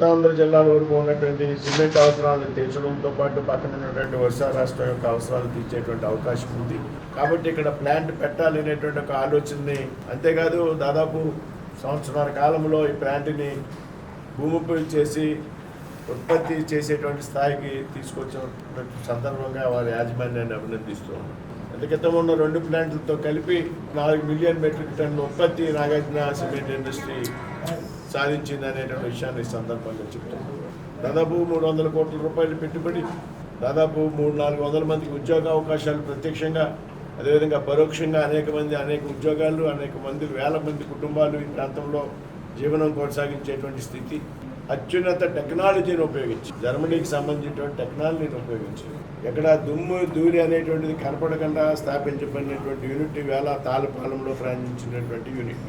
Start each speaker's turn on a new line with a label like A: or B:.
A: ఉత్తరాంధ్ర జిల్లాల వరకు ఉన్నటువంటి సిమెంట్ అవసరాలను తీర్చడంతో పాటు పక్కన ఉన్నటువంటి ఒరిస్సా రాష్ట్రం యొక్క అవసరాలు తీర్చేటువంటి అవకాశం ఉంది. కాబట్టి ఇక్కడ ప్లాంట్ పెట్టాలి అనేటువంటి ఒక ఆలోచనని, అంతేకాదు దాదాపు సంవత్సరాల కాలంలో ఈ ప్లాంట్ని భూమిపై చేసి ఉత్పత్తి చేసేటువంటి స్థాయికి తీసుకొచ్చిన సందర్భంగా వారి యాజమాన్యాన్ని అభినందిస్తున్నాం. క్రితం ఉన్న 2 ప్లాంట్లతో కలిపి 4 మిలియన్ మెట్రిక్ టన్నుల ఉత్పత్తి నాగార్జున సిమెంట్ ఇండస్ట్రీ సాధించింది అనేటువంటి విషయాన్ని సందర్భంగా చెప్తున్నాం. దాదాపు 300 కోట్ల రూపాయలు పెట్టుబడి, దాదాపు 300-400 మందికి ఉద్యోగ అవకాశాలు ప్రత్యక్షంగా, అదేవిధంగా పరోక్షంగా అనేక ఉద్యోగాలు, అనేక మంది, వేల మంది కుటుంబాలు ఈ ప్రాంతంలో జీవనం కొనసాగించేటువంటి స్థితి. అత్యున్నత టెక్నాలజీని ఉపయోగించి, జర్మనీకి సంబంధించినటువంటి టెక్నాలజీని ఉపయోగించి, ఎక్కడ దుమ్ము ధూళి అనేటువంటిది కనపడకుండా స్థాపించబడినటువంటి యూనిట్ వేళ తాళపాలెంలో ప్రారంభించినటువంటి యూనిట్.